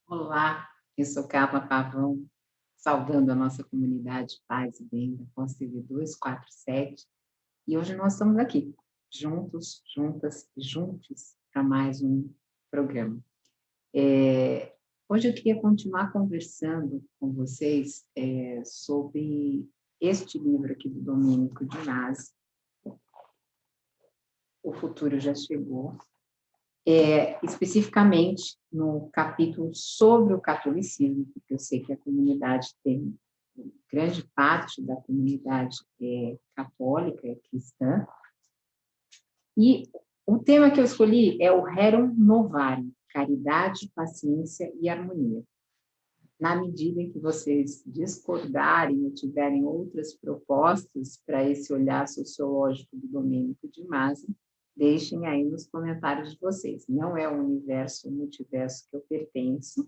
Olá, eu sou Carla Pavão, saudando a nossa comunidade Paz e Bem da Conce TV 247, e hoje nós estamos aqui, juntos, juntas e juntos, para mais um programa. Hoje eu queria continuar conversando com vocês sobre este livro aqui do Domênico de Masi, O Futuro Já Chegou, especificamente no capítulo sobre o catolicismo, porque eu sei que a comunidade tem, grande parte da comunidade católica, cristã, e o tema que eu escolhi é o Rerum Novarum, caridade, paciência e harmonia. Na medida em que vocês discordarem ou tiverem outras propostas para esse olhar sociológico do Domênico de Masi, deixem aí nos comentários de vocês. Não é o universo, o multiverso que eu pertenço,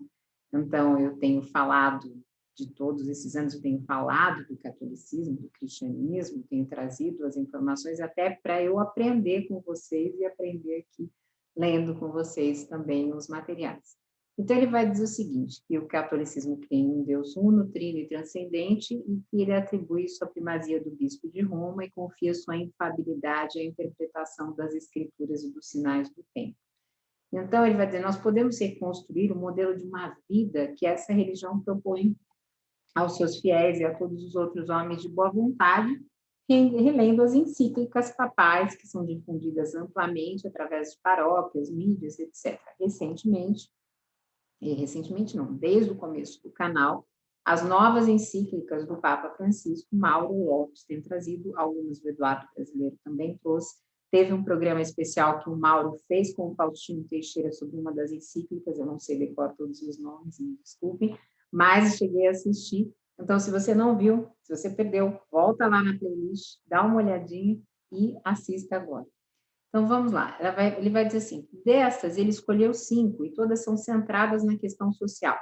então eu tenho falado de todos esses anos, eu tenho falado do catolicismo, do cristianismo, tenho trazido as informações até para eu aprender com vocês e aprender aqui, lendo com vocês também os materiais. Então, ele vai dizer o seguinte, que o catolicismo crê em um Deus uno, trino e transcendente, e que ele atribui sua primazia do bispo de Roma e confia sua infalibilidade à interpretação das escrituras e dos sinais do tempo. Então, ele vai dizer, nós podemos reconstruir o modelo de uma vida que essa religião propõe aos seus fiéis e a todos os outros homens de boa vontade, relendo as encíclicas papais, que são difundidas amplamente através de paróquias, mídias, etc. Recentemente não, desde o começo do canal, as novas encíclicas do Papa Francisco, Mauro Lopes tem trazido, algumas o Eduardo Brasileiro também trouxe, teve um programa especial que o Mauro fez com o Faustino Teixeira sobre uma das encíclicas, eu não sei decorar todos os nomes, me desculpem, mas cheguei a assistir, então se você não viu, se você perdeu, volta lá na playlist, dá uma olhadinha e assista agora. Então, vamos lá. Ele vai dizer assim, destas, ele escolheu 5, e todas são centradas na questão social,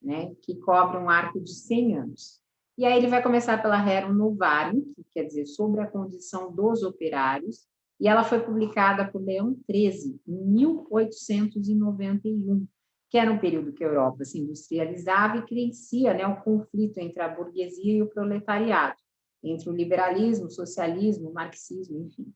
né, que cobre um arco de 100 anos. E aí ele vai começar pela Rerum Novarum, que quer dizer sobre a condição dos operários, e ela foi publicada por Leão XIII, em 1891, que era um período que a Europa se industrializava e crescia, né, o conflito entre a burguesia e o proletariado, entre o liberalismo, o socialismo, o marxismo, enfim.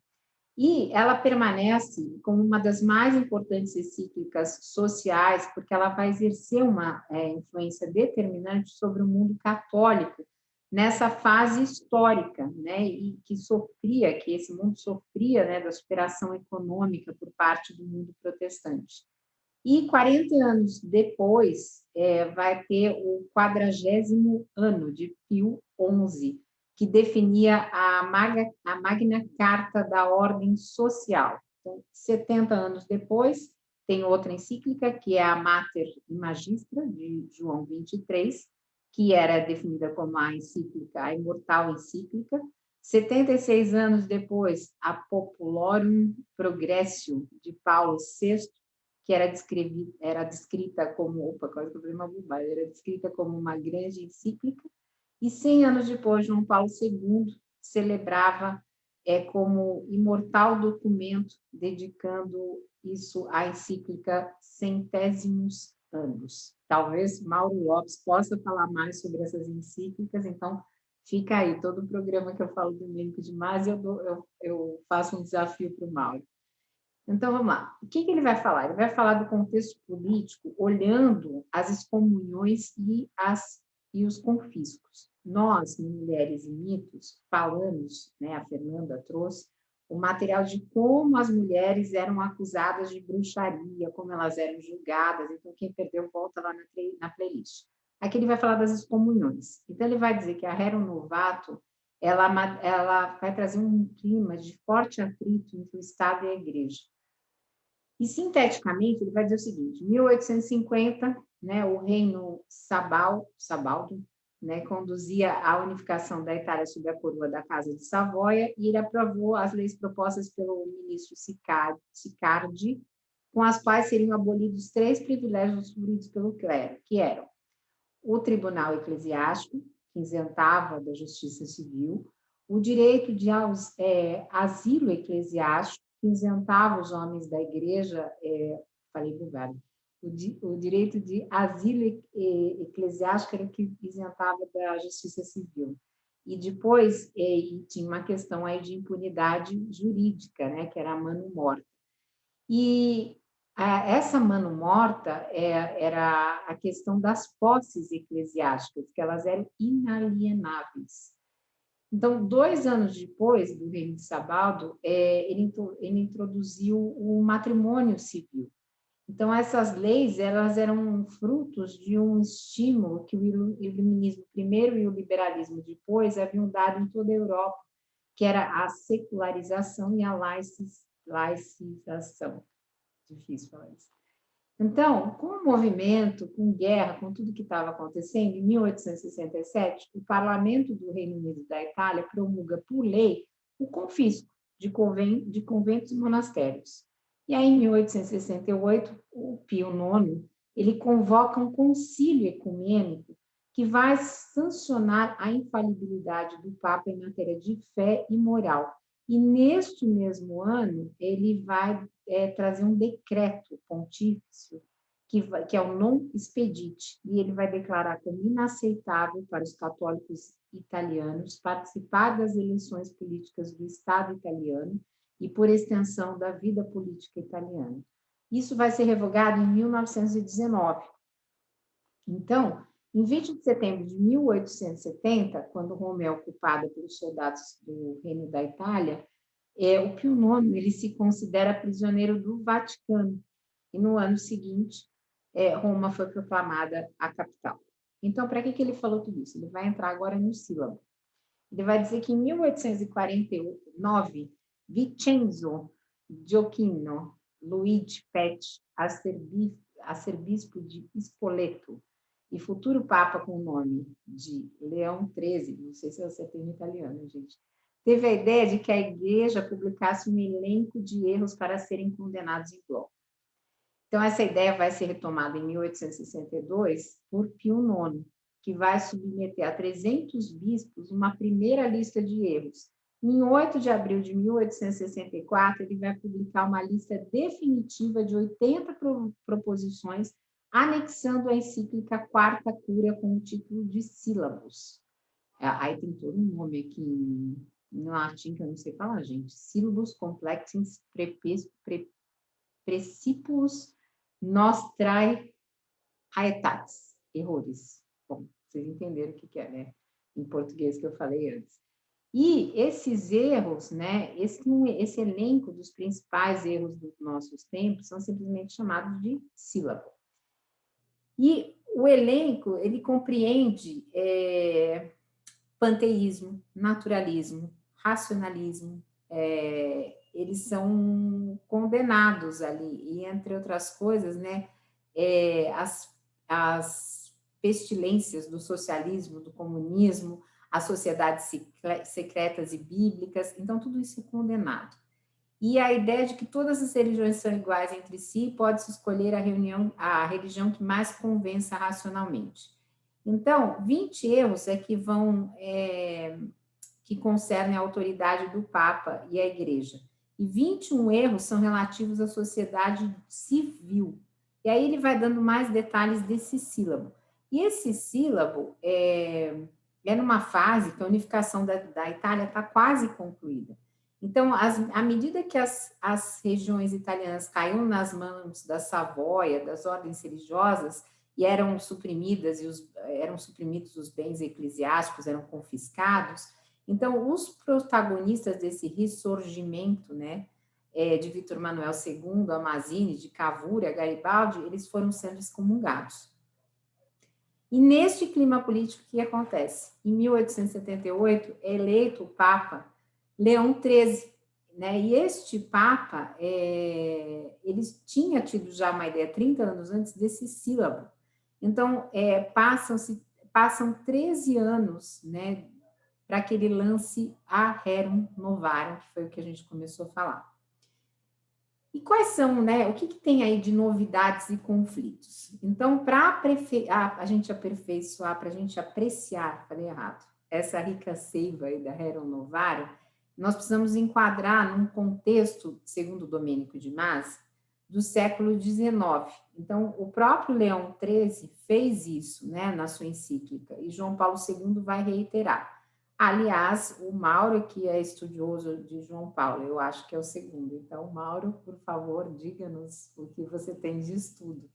E ela permanece como uma das mais importantes encíclicas sociais, porque ela vai exercer uma influência determinante sobre o mundo católico nessa fase histórica, né, e que esse mundo sofria, né, da superação econômica por parte do mundo protestante. E 40 anos depois, vai ter o 40º ano de Pio XI, que definia a Magna Carta da Ordem Social. Então, 70 anos depois, tem outra encíclica, que é a Mater Magistra, de João 23, que era definida como a encíclica, a imortal encíclica. 76 anos depois, a Populorum Progressio, de Paulo VI, que era descrita como, quase que eu falei uma bobagem, era descrita como uma grande encíclica, e 100 anos depois, João Paulo II celebrava como imortal documento, dedicando isso à encíclica Centésimos Anos. Talvez Mauro Lopes possa falar mais sobre essas encíclicas, então fica aí, todo o programa que eu falo do Domênico de Masi, eu faço um desafio para o Mauro. Então, vamos lá. O que ele vai falar? Ele vai falar do contexto político, olhando as excomunhões e os confiscos. Nós, no Mulheres e Mitos, falamos, né, a Fernanda trouxe, o material de como as mulheres eram acusadas de bruxaria, como elas eram julgadas. Então, quem perdeu, volta lá na playlist. Aqui ele vai falar das excomunhões. Então, ele vai dizer que a Rerum Novatum, ela vai trazer um clima de forte atrito entre o Estado e a Igreja. E, sinteticamente, ele vai dizer o seguinte, em 1850, né, o reino Sabaldo, né, conduzia à unificação da Itália sob a coroa da Casa de Savoia, e ele aprovou as leis propostas pelo ministro Sicardi, com as quais seriam abolidos 3 privilégios sofridos pelo clero, que eram o tribunal eclesiástico, que isentava da justiça civil, o direito de asilo eclesiástico, que isentava os homens da igreja, o direito de asilo eclesiástico era o que isentava da justiça civil. E depois tinha uma questão aí de impunidade jurídica, né, que era a mano morta. E essa mano morta era a questão das posses eclesiásticas, que elas eram inalienáveis. Então, 2 anos depois do reino de Sabaldo, ele introduziu o matrimônio civil. Então, essas leis elas eram frutos de um estímulo que o iluminismo primeiro e o liberalismo depois haviam dado em toda a Europa, que era a secularização e a laicização. Difícil falar isso. Então, com o movimento, com guerra, com tudo que estava acontecendo, em 1867, o Parlamento do Reino Unido da Itália promulga por lei o confisco de conventos e monastérios. E aí, em 1868, o Pio IX, ele convoca um concílio ecumênico que vai sancionar a infalibilidade do Papa em matéria de fé e moral. E neste mesmo ano, ele vai trazer um decreto pontífice, que é o non expedite, e ele vai declarar como inaceitável para os católicos italianos participar das eleições políticas do Estado italiano e, por extensão, da vida política italiana. Isso vai ser revogado em 1919. Então, em 20 de setembro de 1870, quando Roma é ocupada pelos soldados do Reino da Itália, o Pio IX ele se considera prisioneiro do Vaticano. E no ano seguinte, Roma foi proclamada a capital. Então, para que ele falou tudo isso? Ele vai entrar agora no sílabo. Ele vai dizer que em 1849, Vincenzo Gioacchino Luigi Pecci, arcebispo de Spoleto, e futuro papa com o nome de Leão XIII, não sei se você tem no italiano, gente, teve a ideia de que a igreja publicasse um elenco de erros para serem condenados em bloco. Então, essa ideia vai ser retomada em 1862 por Pio IX, que vai submeter a 300 bispos uma primeira lista de erros. Em 8 de abril de 1864, ele vai publicar uma lista definitiva de 80 proposições, anexando a encíclica Quarta Cura com o título de Sílabos. Aí tem todo um nome aqui em latim que eu não sei falar, gente. Sílabus complexis precipius nostrae aetats. Errores. Bom, vocês entenderam o que é, né? Em português que eu falei antes. E esses erros, né? Esse elenco dos principais erros dos nossos tempos são simplesmente chamados de sílabo. E o elenco, ele compreende panteísmo, naturalismo, racionalismo, eles são condenados ali, e entre outras coisas, né, as pestilências do socialismo, do comunismo, as sociedades secretas e bíblicas, então tudo isso é condenado. E a ideia de que todas as religiões são iguais entre si, pode-se escolher a religião que mais convença racionalmente. Então, 20 erros que concernem a autoridade do Papa e a Igreja. E 21 erros são relativos à sociedade civil. E aí ele vai dando mais detalhes desse sílabo. E esse sílabo é numa fase que a unificação da Itália está quase concluída. Então, à medida que as regiões italianas caíam nas mãos da Savoia, das ordens religiosas, e eram suprimidos os bens eclesiásticos, eram confiscados. Então, os protagonistas desse ressurgimento, né, de Vítor Manuel II, a Mazzini, de Cavour, a Garibaldi, eles foram sendo excomungados. E neste clima político, o que acontece? Em 1878, é eleito o Papa Leão XIII, né? E este Papa, ele tinha tido já uma ideia 30 anos antes desse sílabo. Então, passam 13 anos, né, para que ele lance a Rerum Novarum, que foi o que a gente começou a falar. E quais são, né, o que tem aí de novidades e conflitos? Então, para a gente aperfeiçoar, para a gente apreciar, falei errado, essa rica seiva aí da Rerum Novarum, nós precisamos enquadrar num contexto, segundo Domênico de Masi, do século XIX. Então, o próprio Leão XIII fez isso, né, na sua encíclica, e João Paulo II vai reiterar. Aliás, o Mauro, que é estudioso de João Paulo, eu acho que é o segundo. Então, Mauro, por favor, diga-nos o que você tem de estudo.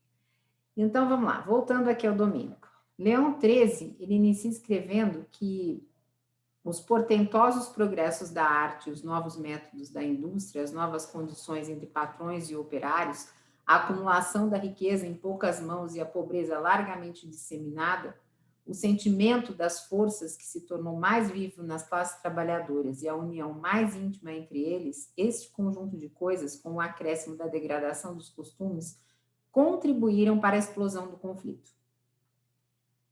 Então, vamos lá, voltando aqui ao Domênico. Leão XIII, ele inicia escrevendo que os portentosos progressos da arte, os novos métodos da indústria, as novas condições entre patrões e operários, a acumulação da riqueza em poucas mãos e a pobreza largamente disseminada, o sentimento das forças que se tornou mais vivo nas classes trabalhadoras e a união mais íntima entre eles, este conjunto de coisas, com o acréscimo da degradação dos costumes, contribuíram para a explosão do conflito.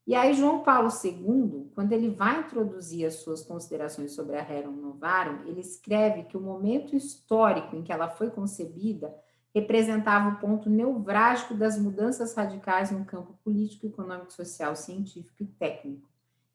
E aí, João Paulo II, quando ele vai introduzir as suas considerações sobre a Rerum Novarum, ele escreve que o momento histórico em que ela foi concebida representava o ponto nevrálgico das mudanças radicais no campo político, econômico, social, científico e técnico.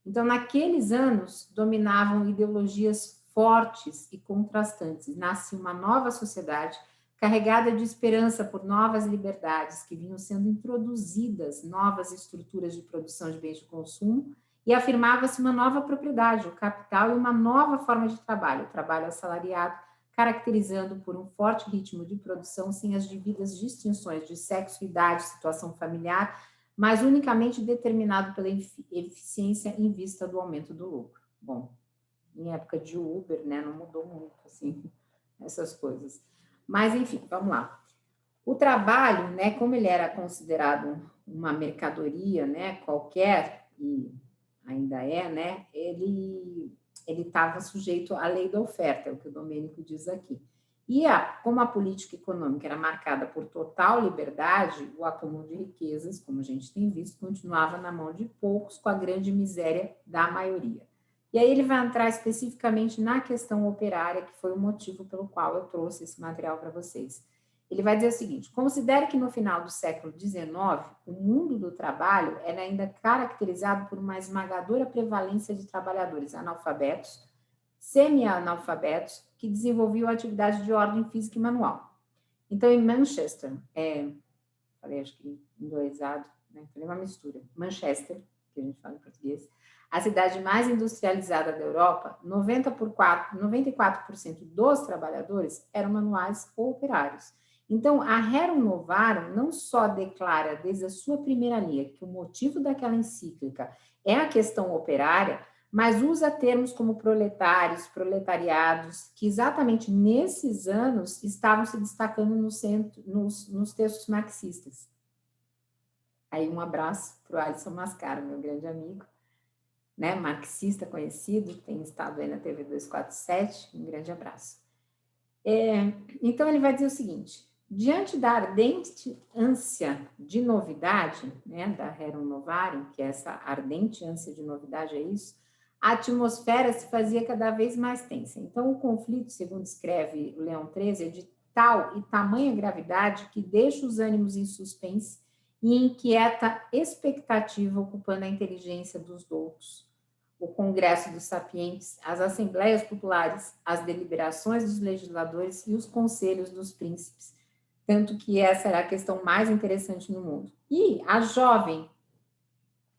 Então, naqueles anos, dominavam ideologias fortes e contrastantes. Nasce uma nova sociedade carregada de esperança por novas liberdades que vinham sendo introduzidas, novas estruturas de produção de bens de consumo, e afirmava-se uma nova propriedade, o capital, e uma nova forma de trabalho, o trabalho assalariado, caracterizando por um forte ritmo de produção sem as devidas distinções de sexo, idade, situação familiar, mas unicamente determinado pela eficiência em vista do aumento do lucro. Bom, em época de Uber, né, não mudou muito, assim, essas coisas. Mas, enfim, vamos lá. O trabalho, né, como ele era considerado uma mercadoria, né, qualquer, e ainda é, né, ele estava sujeito à lei da oferta, é o que o Domênico diz aqui. E como a política econômica era marcada por total liberdade, o acúmulo de riquezas, como a gente tem visto, continuava na mão de poucos, com a grande miséria da maioria. E aí ele vai entrar especificamente na questão operária, que foi o motivo pelo qual eu trouxe esse material para vocês. Ele vai dizer o seguinte: considere que no final do século XIX, o mundo do trabalho era ainda caracterizado por uma esmagadora prevalência de trabalhadores analfabetos, semi-analfabetos, que desenvolviam atividade de ordem física e manual. Então, em Manchester, falei acho que endoisado, né? Falei uma mistura, Manchester, que a gente fala em português, a cidade mais industrializada da Europa, 94% dos trabalhadores eram manuais ou operários. Então, a Rerum Novarum não só declara desde a sua primeira linha que o motivo daquela encíclica é a questão operária, mas usa termos como proletários, proletariados, que exatamente nesses anos estavam se destacando nos textos marxistas. Aí um abraço para o Alisson Mascaro, meu grande amigo, né, marxista conhecido, tem estado aí na TV 247, um grande abraço. Então, ele vai dizer o seguinte: diante da ardente ânsia de novidade, né, da Rerum Novarum, que é essa ardente ânsia de novidade, é isso, a atmosfera se fazia cada vez mais tensa. Então, o conflito, segundo escreve o Leão XIII, é de tal e tamanha gravidade que deixa os ânimos em suspense e inquieta expectativa ocupando a inteligência dos doutos. O Congresso dos Sapientes, as Assembleias Populares, as deliberações dos legisladores e os conselhos dos príncipes. Tanto que essa era a questão mais interessante no mundo. E a jovem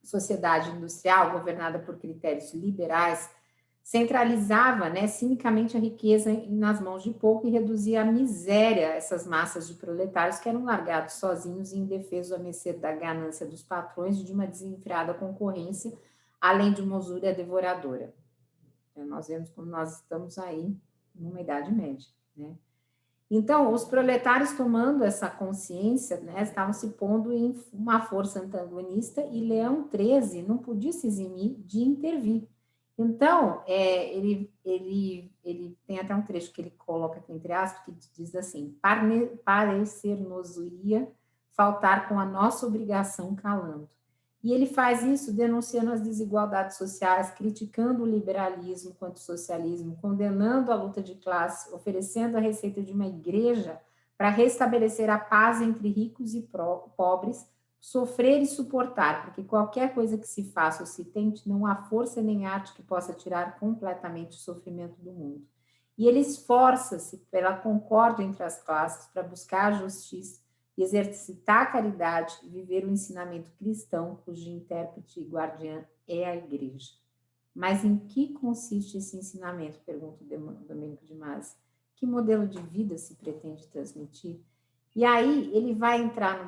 sociedade industrial, governada por critérios liberais, centralizava, né, cinicamente a riqueza nas mãos de pouco e reduzia a miséria essas massas de proletários que eram largados sozinhos e indefesos à mercê da ganância dos patrões e de uma desenfreada concorrência, além de uma usúria devoradora. Então, nós vemos como nós estamos aí numa Idade Média, né? Então, os proletários tomando essa consciência, né, estavam se pondo em uma força antagonista e Leão XIII não podia se eximir de intervir. Então, ele tem até um trecho que ele coloca aqui entre aspas, que diz assim: parecer-nos-ia faltar com a nossa obrigação calando. E ele faz isso denunciando as desigualdades sociais, criticando o liberalismo quanto o socialismo, condenando a luta de classe, oferecendo a receita de uma igreja para restabelecer a paz entre ricos e pobres, sofrer e suportar, porque qualquer coisa que se faça ou se tente, não há força nem arte que possa tirar completamente o sofrimento do mundo. E ele esforça-se pela concórdia entre as classes para buscar a justiça, exercitar a caridade e viver o ensinamento cristão, cujo intérprete e guardiã é a Igreja. Mas em que consiste esse ensinamento? Pergunta o Domênico de Masi. Que modelo de vida se pretende transmitir? E aí ele vai entrar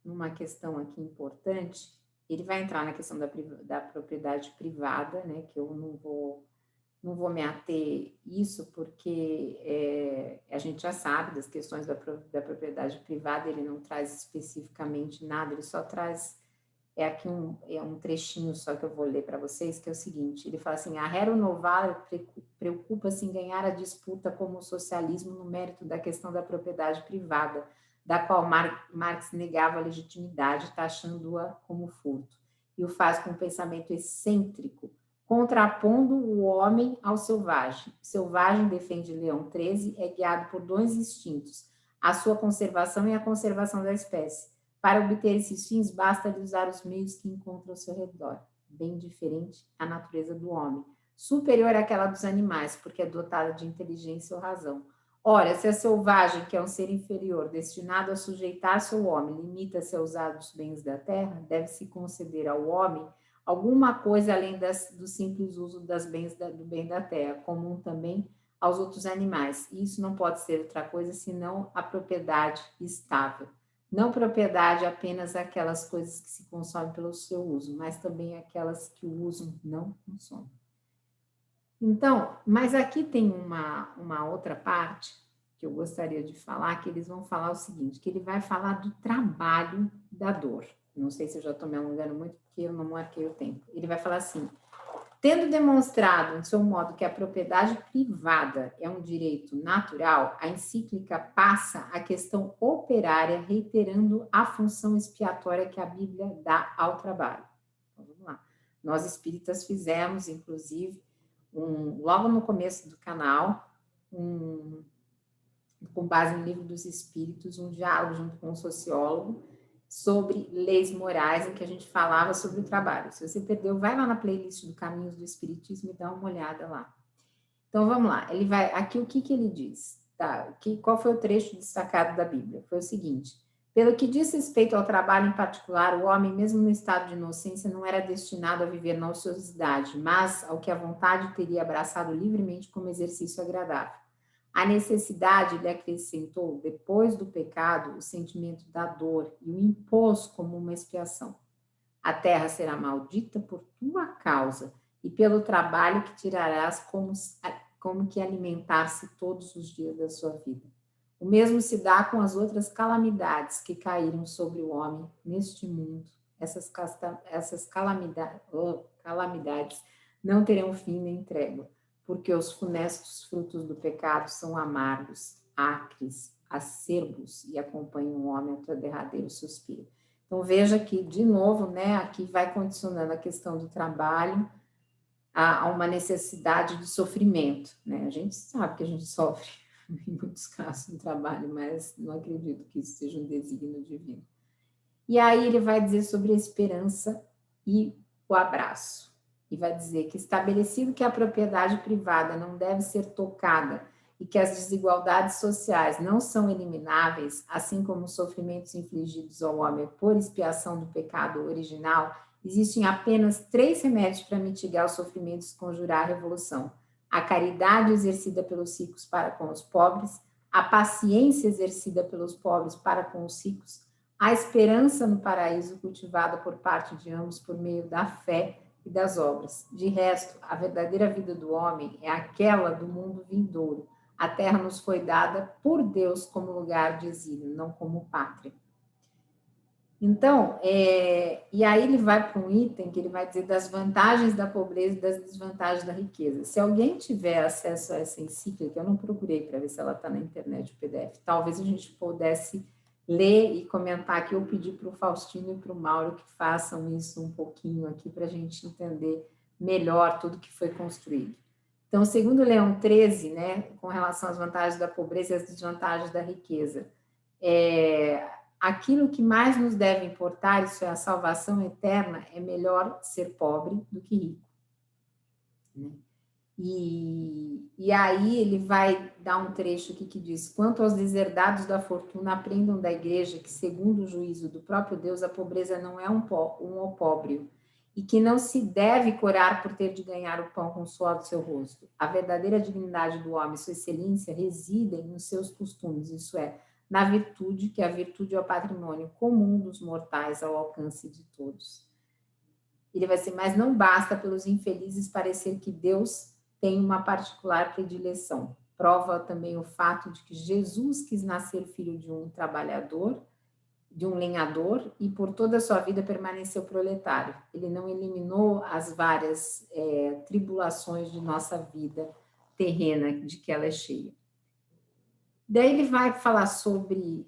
numa questão aqui importante, ele vai entrar na questão da propriedade privada, né, que eu não vou me ater isso, porque a gente já sabe das questões da propriedade privada, ele não traz especificamente nada, ele só traz, aqui um trechinho só que eu vou ler para vocês, que é o seguinte, ele fala assim, a Rero Novaro preocupa-se em ganhar a disputa como o socialismo no mérito da questão da propriedade privada, da qual Marx negava a legitimidade, taxando-a como furto, e o faz com um pensamento excêntrico, contrapondo o homem ao selvagem. O selvagem, defende Leão XIII, é guiado por dois instintos, a sua conservação e a conservação da espécie. Para obter esses fins, basta-lhe usar os meios que encontra ao seu redor. Bem diferente a natureza do homem, superior àquela dos animais, porque é dotada de inteligência ou razão. Ora, se a selvagem, que é um ser inferior, destinado a sujeitar-se ao homem, limita-se a usar os bens da terra, deve-se conceder ao homem alguma coisa além do simples uso do bem da terra, comum também aos outros animais. E isso não pode ser outra coisa senão a propriedade estável. Não propriedade apenas aquelas coisas que se consomem pelo seu uso, mas também aquelas que o usam não consomem. Então, mas aqui tem uma outra parte que eu gostaria de falar, que eles vão falar o seguinte, que ele vai falar do trabalho da dor. Não sei se eu já estou me alongando muito, porque eu não marquei o tempo. Ele vai falar assim, tendo demonstrado, em seu modo, que a propriedade privada é um direito natural, a encíclica passa à questão operária, reiterando a função expiatória que a Bíblia dá ao trabalho. Então, vamos lá. Nós espíritas fizemos, inclusive, logo no começo do canal, com base no Livro dos Espíritos, um diálogo junto com um sociólogo sobre leis morais, em que a gente falava sobre o trabalho. Se você perdeu, vai lá na playlist do Caminhos do Espiritismo e dá uma olhada lá. Então, vamos lá. Ele vai, aqui o que ele diz? Tá? Qual foi o trecho destacado da Bíblia? Foi o seguinte, pelo que diz respeito ao trabalho em particular, o homem, mesmo no estado de inocência, não era destinado a viver na ociosidade, mas ao que a vontade teria abraçado livremente como exercício agradável. A necessidade, ele acrescentou, depois do pecado, o sentimento da dor e o impôs como uma expiação. A terra será maldita por tua causa e pelo trabalho que tirarás como que alimentar-se todos os dias da sua vida. O mesmo se dá com as outras calamidades que caíram sobre o homem neste mundo. Essas calamidades não terão fim nem trégua, porque os funestos frutos do pecado são amargos, acres, acerbos e acompanham o homem até o derradeiro suspiro. Então, veja que, de novo, né, aqui vai condicionando a questão do trabalho a uma necessidade de sofrimento. Né? A gente sabe que a gente sofre, em muitos casos, no trabalho, mas não acredito que isso seja um desígnio divino. E aí ele vai dizer sobre a esperança e o abraço. E vai dizer que, estabelecido que a propriedade privada não deve ser tocada e que as desigualdades sociais não são elimináveis, assim como os sofrimentos infligidos ao homem por expiação do pecado original, existem apenas 3 remédios para mitigar os sofrimentos e conjurar a revolução: a caridade exercida pelos ricos para com os pobres, a paciência exercida pelos pobres para com os ricos, a esperança no paraíso cultivada por parte de ambos por meio da fé e das obras. De resto, a verdadeira vida do homem é aquela do mundo vindouro. A terra nos foi dada por Deus como lugar de exílio, não como pátria. Então, e aí ele vai para um item que ele vai dizer das vantagens da pobreza e das desvantagens da riqueza. Se alguém tiver acesso a essa encíclica, eu não procurei para ver se ela está na internet, o PDF, talvez a gente pudesse ler e comentar aqui, ou pedir para o Faustino e para o Mauro que façam isso um pouquinho aqui para a gente entender melhor tudo que foi construído. Então, segundo Leão XIII, né, com relação às vantagens da pobreza e às desvantagens da riqueza, aquilo que mais nos deve importar, isso é a salvação eterna, é melhor ser pobre do que rico. Né? E aí ele vai dar um trecho aqui que diz: quanto aos deserdados da fortuna, aprendam da igreja que, segundo o juízo do próprio Deus, a pobreza não é um opróbrio, e que não se deve corar por ter de ganhar o pão com o suor do seu rosto. A verdadeira dignidade do homem e sua excelência residem nos seus costumes, isso é, na virtude, que a virtude é o patrimônio comum dos mortais ao alcance de todos. Ele vai ser, mas não basta pelos infelizes parecer que Deus tem uma particular predileção. Prova também o fato de que Jesus quis nascer filho de um trabalhador, de um lenhador, e por toda a sua vida permaneceu proletário. Ele não eliminou as várias tribulações de nossa vida terrena, de que ela é cheia. Daí ele vai falar sobre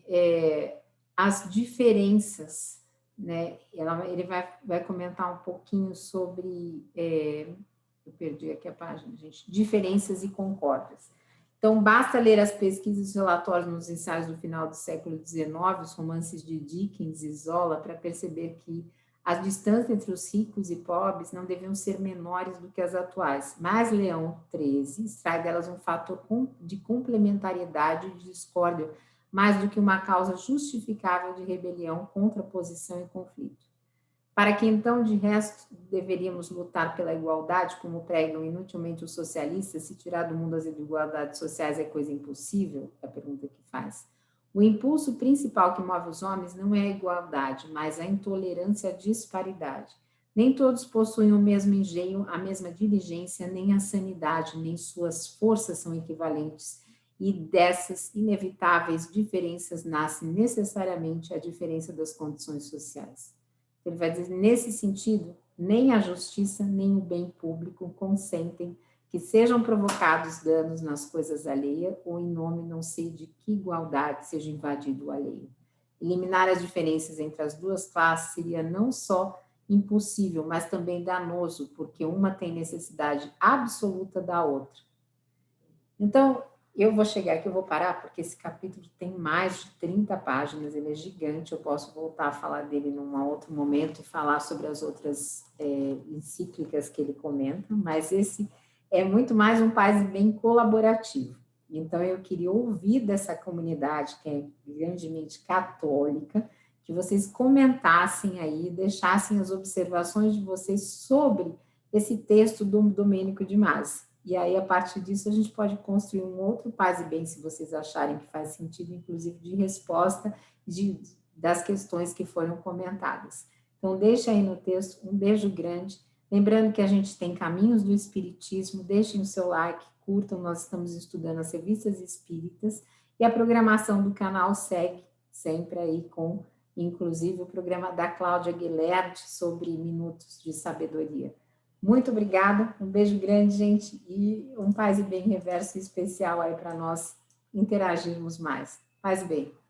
as diferenças, né? Ele vai comentar um pouquinho sobre, eu perdi aqui a página, gente, diferenças e concórdias. Então, basta ler as pesquisas e relatórios nos ensaios do final do século XIX, os romances de Dickens e Zola, para perceber que as distâncias entre os ricos e pobres não deviam ser menores do que as atuais. Mas Leão XIII extrai delas um fator de complementariedade e de discórdia, mais do que uma causa justificável de rebelião, contraposição e conflito. Para que então, de resto, deveríamos lutar pela igualdade, como pregam inutilmente os socialistas, se tirar do mundo as desigualdades sociais é coisa impossível? É a pergunta que faz. O impulso principal que move os homens não é a igualdade, mas a intolerância à disparidade. Nem todos possuem o mesmo engenho, a mesma diligência, nem a sanidade, nem suas forças são equivalentes, e dessas inevitáveis diferenças nasce necessariamente a diferença das condições sociais. Ele vai dizer, nesse sentido, nem a justiça, nem o bem público consentem que sejam provocados danos nas coisas alheias ou em nome não sei de que igualdade seja invadido o alheio. Eliminar as diferenças entre as duas classes seria não só impossível, mas também danoso, porque uma tem necessidade absoluta da outra. Então, eu vou chegar aqui, eu vou parar, porque esse capítulo tem mais de 30 páginas, ele é gigante, eu posso voltar a falar dele num outro momento e falar sobre as outras encíclicas que ele comenta, mas esse é muito mais um Paz e Bem colaborativo. Então, eu queria ouvir dessa comunidade, que é grandemente católica, que vocês comentassem aí, deixassem as observações de vocês sobre esse texto do Domênico de Masi. E aí, a partir disso, a gente pode construir um outro Paz e Bem, se vocês acharem que faz sentido, inclusive de resposta das questões que foram comentadas. Então, deixa aí no texto, um beijo grande. Lembrando que a gente tem Caminhos do Espiritismo, deixem o seu like, curtam, nós estamos estudando as revistas espíritas, e a programação do canal segue sempre aí com, inclusive, o programa da Cláudia Guilherme sobre Minutos de Sabedoria. Muito obrigada, um beijo grande, gente, e um Paz e Bem reverso especial aí para nós interagirmos mais. Paz e bem.